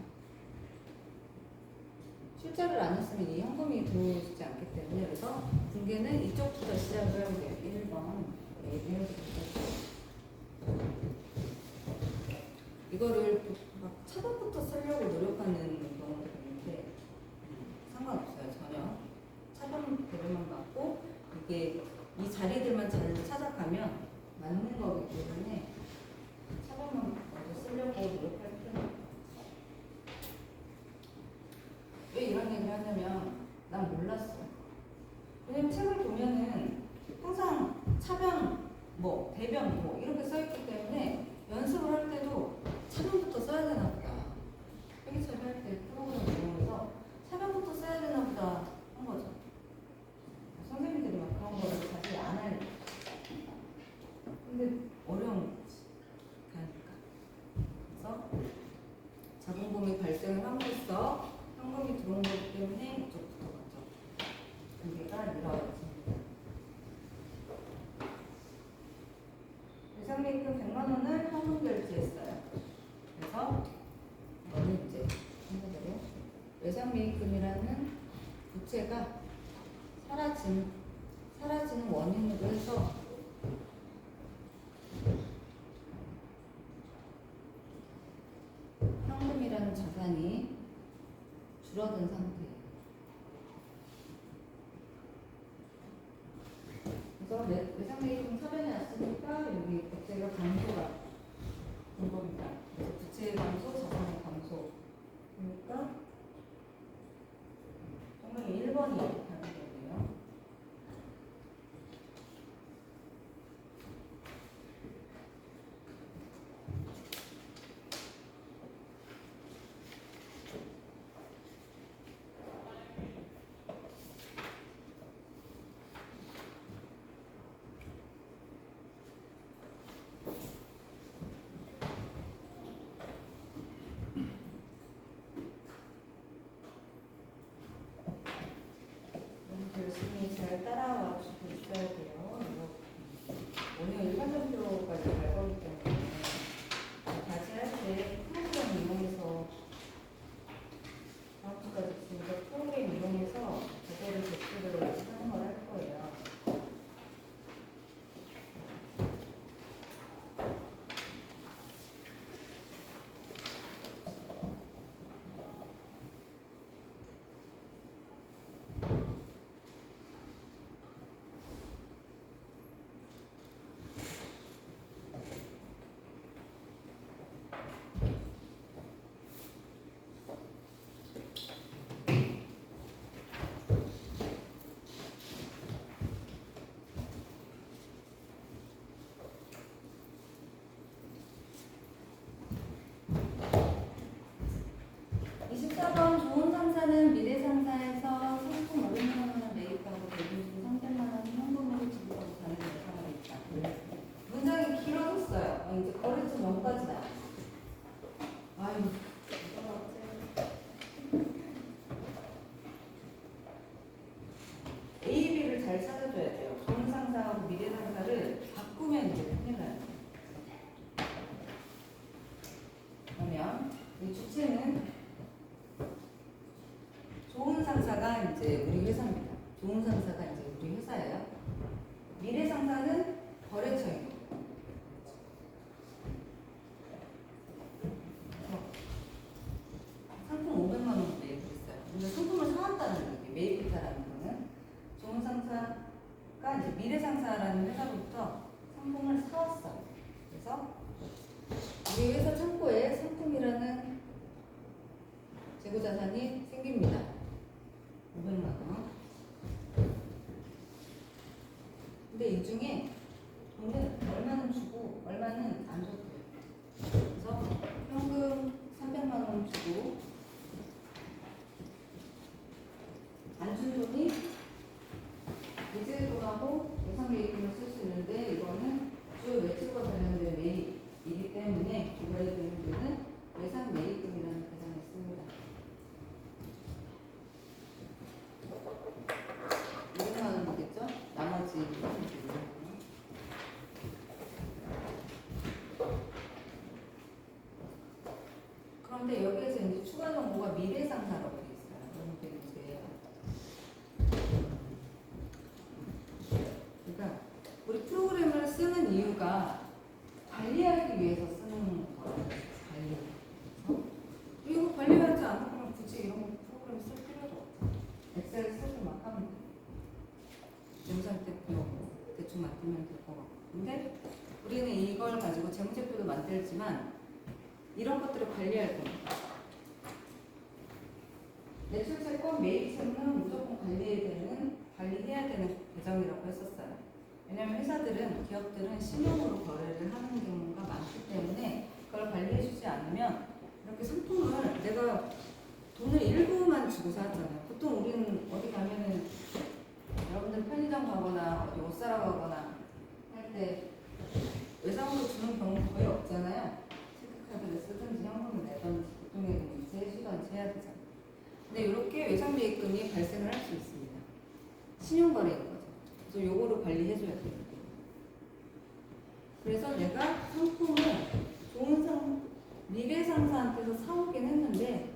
출자를 안 했으면 이 현금이 들어오지 않기 때문에, 그래서 붕괴는 이쪽부터 시작을 해야 돼요. 1번. 이거를 막 차번부터 쓰려고 노력하는 경우도 있는데 상관없어요. 전혀. 차번 배려만 받고 이게 이 자리들만 잘 찾아가면 맞는 거기 때문에 차번만 먼저 쓰려고 노력할 필요는 없어요. 왜 이런 얘기를 하냐면 난 몰랐어. 왜냐면 책을 보면은 항상 차변, 대변 이렇게 써있기 때문에 연습을 할 때도 차변부터 써야 되나 보다. 회계 처리할 때 프로그램 이용해서 차변부터 써야 되나 보다 한 거죠. 선생님들이 막 그런 거를 자세히 안 할. 근데 어려운 거지. 그러니까. 그래서 자본금이 발생을 함으로써 현금이 들어온 거기 때문에 이쪽부터 가죠. 관계가 이루어집니다. 외상매입금 100만 원을 현금 결제했어요. 그래서 이거는 이제 한마디로 외상매입금이라는 부채가 사라지는 원인으로 해서 현금이라는 자산이 줄어든 상태예요. 그래서 외상매입금 사변이 왔으니까 여기 부채가 감소가 된 겁니다. 그래서 부채의 감소, 자산의 감소. 그러니까 정말 1번이 답이 되네요. 열심히 잘 따라와 주고 있어야 돼요. 오늘 일반전표까지 갈 거기 때문에 다시 할 때 프로그램 이용해서 다음 주까지 진짜 프로그램 이용해서 제대로 제출을 하는 걸 할 거예요. 좋은 상사는 미래 상사에서 상품 500만 원을 매입하고 대금수 300만 원 현금으로 지급하고 가는 예상을 있다. 문장이 길어졌어요. 이제 거래처 넘까지 나. 아유, A, B를 잘 찾아줘야 돼요. 좋은 상사하고 미래 상사를 바꾸면 이제 큰일 나요. 그러면 이 주체는 좋은 상사가 이제 우리 회사입니다. 좋은 상사가 이제 우리 회사예요. 미래 상사는 거래처인 거예요. 상품 500만 원 매입을 했어요. 근데 상품을 사왔다는 얘기, 매입했다라는 거는 좋은 상사가 이제 미래 상사라는 회사로부터 상품을 사왔어요. 그래서 우리 회사 창고에 상품이라는 재고자산이 생깁니다. 500만 원. 근데 이 중에 돈을 얼마는 주고 얼마는 안 줘도 돼요. 그래서 현금 300만 원 주고 안 준 돈이 이재도하고 예상매입금을 쓸 수 있는데 이거는 주요 매출과 관련된 매입이기 때문에 이거에 드는 돈은 예상매입금이라는 계산을 씁니다. 200만 원이겠죠? 나머지 그런데 여기에서 이제 추가 정보가 미래 상사라고 되어 있어요. 그러면 이제 그러니까 우리 프로그램을 쓰는 이유가 관리하기 위해서 쓰는 거예요. 이거 관리하지 않으면 굳이 이런 프로그램 쓸 필요도 없죠. 엑셀 쓰고 막 하면 돼. 영상 대충 맡으면 될 것 같고. 근데 우리는 이걸 가지고 재무제표도 만들지만 이런 것들을 관리할 겁니다. 매출채권, 매입채무는 무조건 관리해야 되는 계정이라고 했었어요. 왜냐하면 회사들은, 기업들은 신용으로 거래를 하는 경우가 많기 때문에 그걸 관리해주지 않으면 이렇게 상품을 내가 돈을 일부만 주고 사잖아요. 보통 우리는 어디 가면은 여러분들 편의점 가거나 어디 옷 사러 가거나 할 때 외상으로 주는 경우 거의 없잖아요. 체크카드를 쓰든지 현금을 내든지 보통에는 이체해주든지 해야 되잖아요. 근데 이렇게 외상매입금이 발생을 할 수 있습니다. 신용거래인 거죠. 그래서 요거를 관리해줘야 돼요. 그래서 내가 상품을 좋은 미래 상사한테서 사오긴 했는데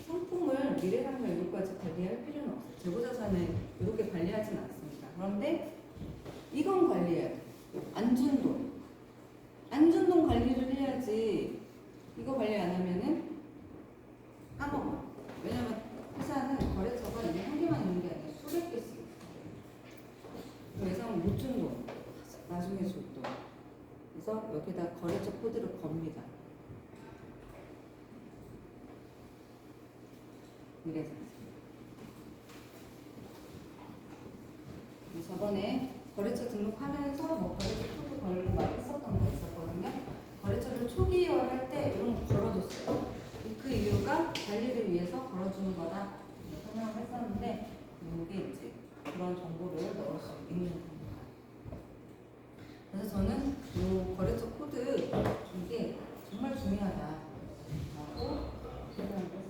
상품을 미래 상사 이것까지 관리할 필요는 없어요. 재고자산을 이렇게 관리하진 않습니다. 그런데 이건 관리해야 돼요. 안 준 돈. 안 준 돈 관리를 해야지. 이거 관리 안 하면은 까먹어. 왜냐면 회사는 거래처가 이게 한 개만 있는 게 아니라 수백 개씩 있어요. 외상을 못 준 돈, 나중에 줄 돈. 그래서 여기다 거래처 코드를 겁니다. 이래서 저번에 거래처 등록하면서 뭐 거래처 코드 걸고 막 했었던 거 있었거든요. 거래처를 초기화할 때 이런 거 걸어줬어요. 그 이유가 관리를 위해서 걸어주는 거다 설명을 했었는데 이게 이제 그런 정보를 넣을 수 있는 겁니다. 그래서 저는 이 거래처 코드 이게 정말 중요하다라고 생각을 했었어요.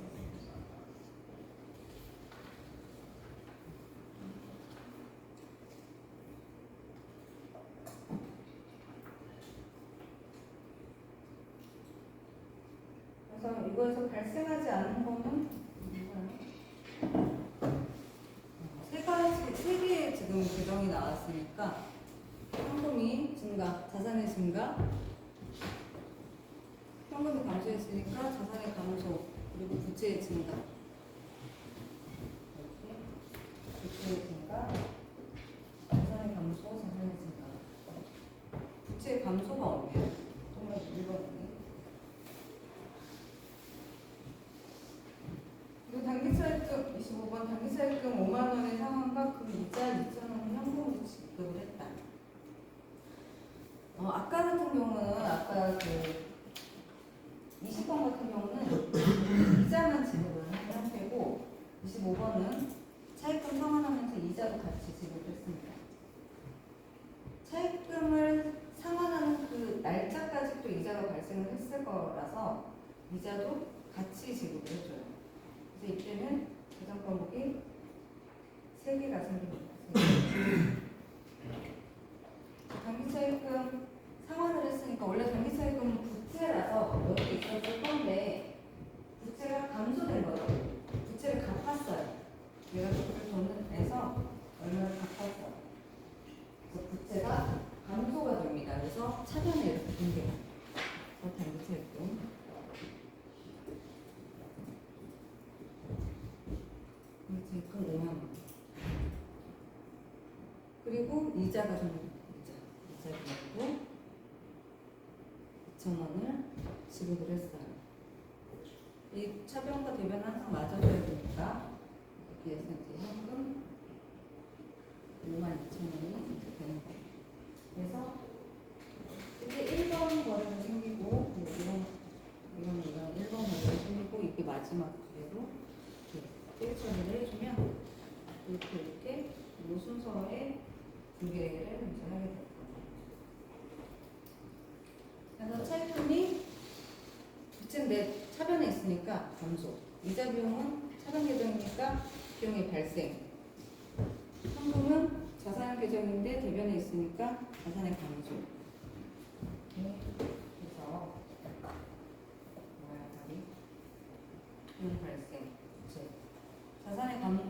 그래서 이거에서 발생하지 않은 거는 세 개의 지금 규정이 나왔으니까 현금이 증가, 자산의 증가, 현금이 감소했으니까 자산의 감소, 그리고 부채의 증가. 이렇게 부채의 증가, 자산의 감소, 자산의 증가. 부채의 감소가 없네요. 정말 1번이네. 그리고 단기차입금 25번 단기차입금 5만 원의 상환과 그 이자 2,000원을 현금으로 지급을 했다. 아까 같은 경우는 아까 그 20번 같은 경우는 이자만 지급을 한 형태고 25번은 차입금 상환하면서 이자도 같이 지급을 했습니다. 차입금을 상환하는 그 날짜까지 또 이자가 발생을 했을 거라서 이자도 같이 지급을 해줘요. 그래서 이때는 계산 과목이 3개가 생깁니다. 단기차입금 상환을 했으니까 원래 단기차입금은 부채라서 여기 있었을 건데 부채가 감소된 거죠. 부채를 갚았어요. 내가 그 돈을 내서 얼마를 갚았어요. 그래서 부채가 감소가 됩니다. 그래서 차변에 이렇게 둔게요. 단기차입금. 단기차입금 5만 원. 그리고 이자가 좀 이자금으로 2,000원을 지급을 했어요. 이 차변과 대변은 항상 맞아줘야 되니까 여기에서 이제 현금 52,000원이 되는 거예요. 그래서 이게 1번 거래가 생기고 이런 1번 거래가 생기고 이게 마지막 거래로 이렇게 처리를 해주면 이렇게 이 순서에 두 개를 이제 하게 될 거예요. 그래서 차입금이 부채인데 차변에 있으니까 감소. 이자 비용은 차변 계정이니까 비용의 발생. 현금은 자산 계정인데 대변에 있으니까 자산의 감소. 이렇게 해서 비용 발생. 부채. 자산의 감소.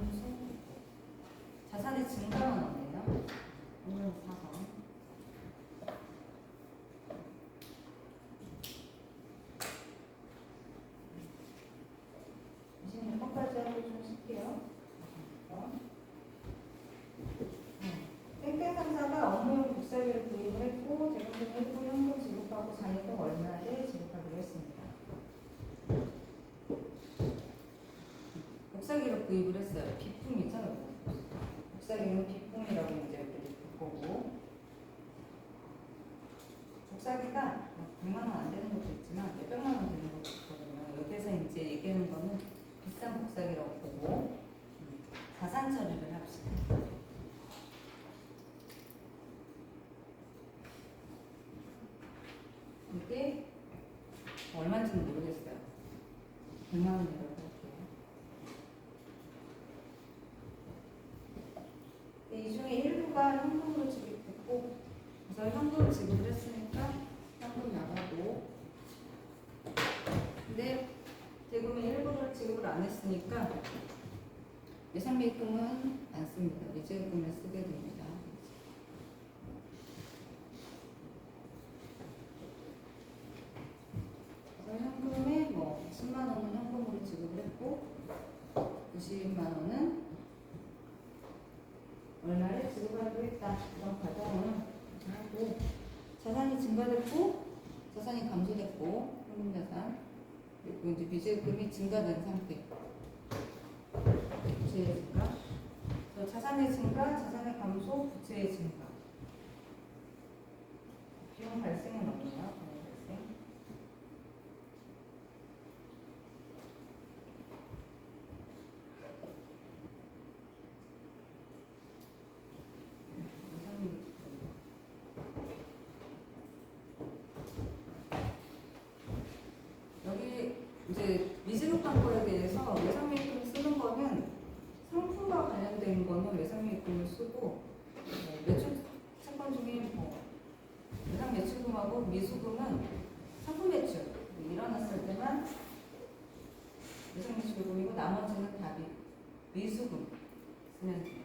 자산의 증가만 없네요. 오늘 4번. 까지 하고 좀 쉴게요. 땡땡 상사가 업무용 국사비를 구입을 했고 대금을 일부 현금 지급하고 잔액금 얼마를 지급하기로 했습니다. 국사기를 구입을 했어요. 비품이죠. 국사기는 비품이라고 이제 볼 거고 국사기가 100만 원 안 되는 것도 있지만 몇백만 원 되는 것도 있거든요. 여기서 이제 얘기하는 거는 비싼 국사기라고 보고 자산 처리를 합시다. 이게 얼마인지는 모르겠어요. 100만 원이라고 할게요. 이 중에 일부가 현금으로 지급됐고 그래서 현금 지급을 했으니까 현금 나가고 근데 대금의 일부를 지급을 안 했으니까 예상매입금은 안 씁니다. 미지급금을 쓰게 됩니다. 그래서 현금에 10만 원은 현금으로 지급을 했고 90만 원은 얼마를 지급하기로 했다. 이런 과정을 하고 자산이 증가됐고 자산이 감소됐고 현금자산 그리고 이제 미지급금이 증가된 상태. 부채의 증가, 자산의 증가, 자산의 감소, 부채의 증가. 비용 발생은 없네요. 비용 발생. 여기 이제 미지급한 거에 대해서 예상매입금 쓰는 거는 상품과 관련된 거는 예상매입금을 쓰고 매출 채권 중에 예상 매출금하고 미수금은 상품 매출 일어났을 때만 나머지는 답이 미수분 쓰면 돼요.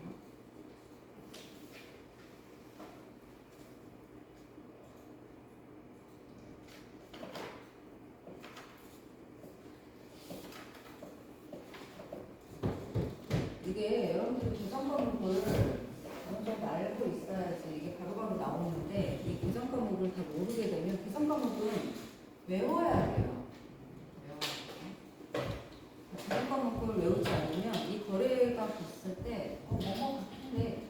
이게 여러분들이 구성 과목을 어느 정도 알고 있어야지 이게 바로바로 나오는데 이 구성 과목을 다 모르게 되면 구성 과목은 외워야 돼요. 구성 과목을 외우지 않으면 이 거래가 봤을 때 뭐뭐 같은데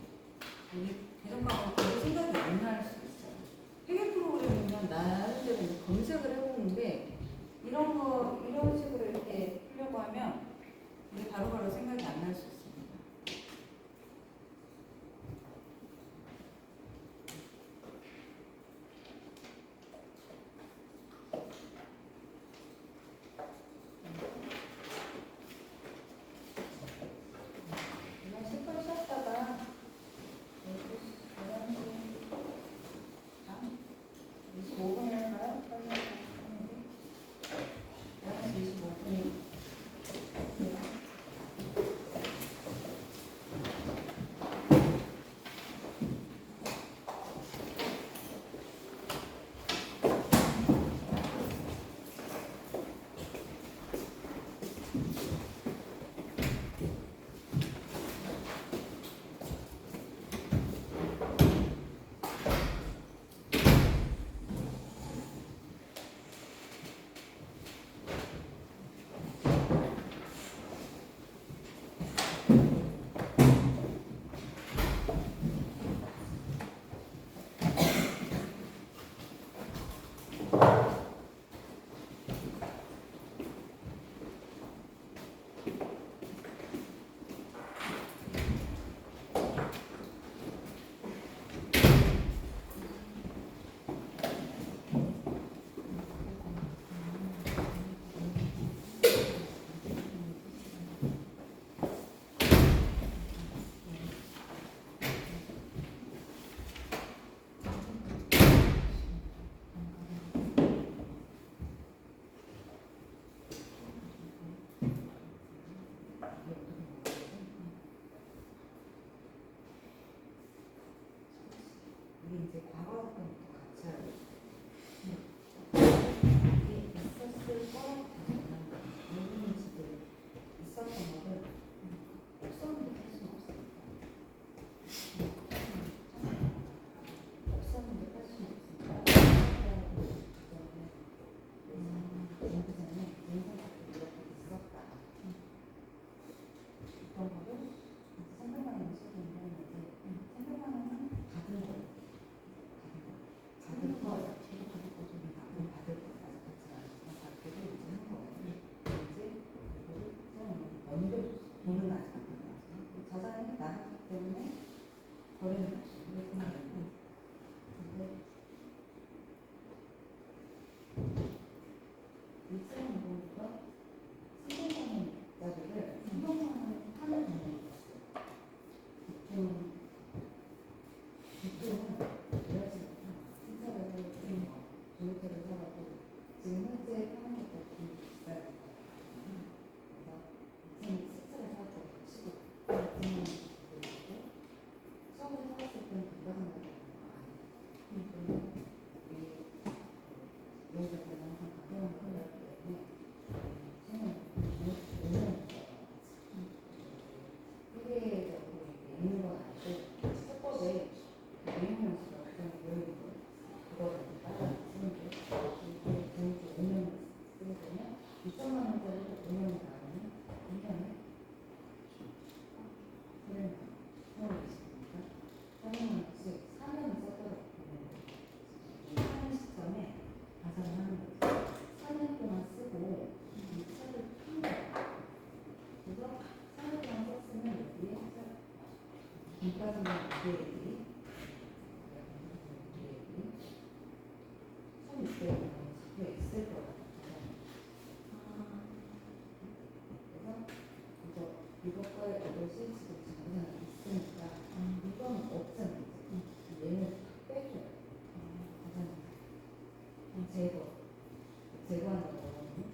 이 구성 과목을 생각이 안 날 수 있어요. 회계 프로그램이면 나름대로 검색을 해보는데 이런 식으로 이렇게 풀려고 하면 이게 바로바로 생각이 안 날 수 있어요. 이게 이제 과거부터 같이 하고 이게 있었을 거 모르는 집에 있었던 거를 없었는데 할 수는 없어요. 없었는데 할 수는 없으니까 전에 인생각도 이렇게 있었다. 어떤 거를 생각하는 식으로 있는데 생각하는 받은 거 받을 거 받을 거까지 같이 나눠서 받기로 이제 한 거예요. 이제 이거를 넘겨줬어. 돈은 아직 안 나왔어요. 자산이 나갔기 때문에 거래는 할 수 있는 생각이고 근데 일정 부분과 신경하는 자리를 신경하는 하는 경우가 있어요. 보통은 이러지 않아. 신차를 사고 조이차를 사가지고 지금 현재 하는 것보다 좀 비쌀 것 같아요. 그래서 지금 신차를 사고 치고 처음에 사갔을 때는 누가 생각하는 거 아니에요. 여기서 그냥 항상 가벼운 컬러였기 때문에 저는 5년 회계적으로 있는 건 아니고 세법에 내용을 어떤 내용이 그거를 따라 쓰는 게 이게 5년 쓰게 되면 2천만 원짜리를 5년에 나오면 1년에 300만 있으니까 300만 원씩 4년을 썼더라고요. 이 하는 시점에 가산을 하는 거죠. 4년 동안 쓰고 이 차를 판 거예요. 그래서 4년 동안 썼으면 여기에 돈가스는 기계액이 1,600원 적혀 있을 거예요. 그래서 이것과 이것이 지금 장사가 있으니까 이건 없잖아요. 얘는 빼줘요. 제거하는 거거든요.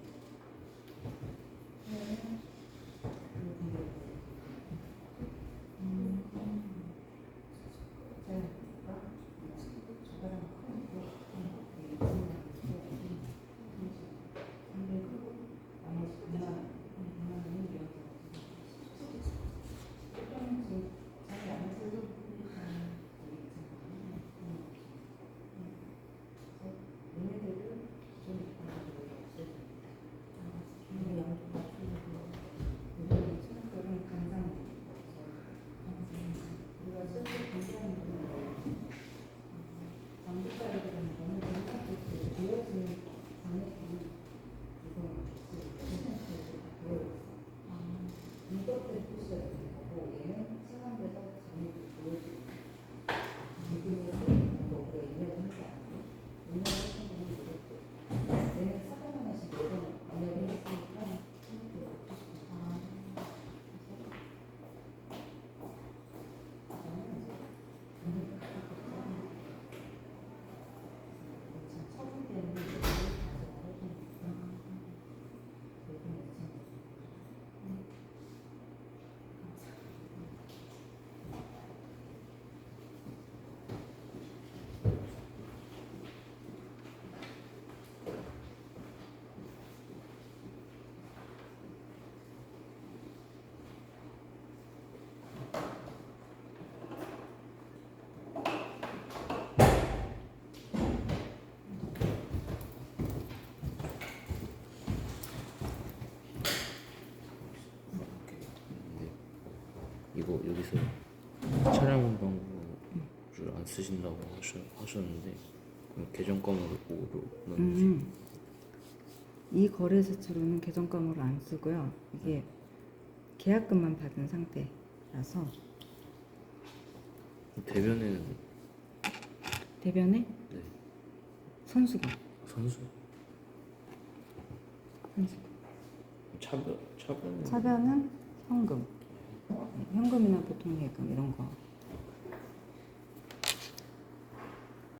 저한테 차량 번호를 안 쓰신다고 하셨는데 그럼 계정번호를 뭐로 넣는지. 이 거래소처로는 계정감으로 안 쓰고요. 이게 계약금만 받은 상태라서 대변에는 대변에 네 선수금. 선수 차변은 차변은 현금. 현금이나 보통 예금 이런 거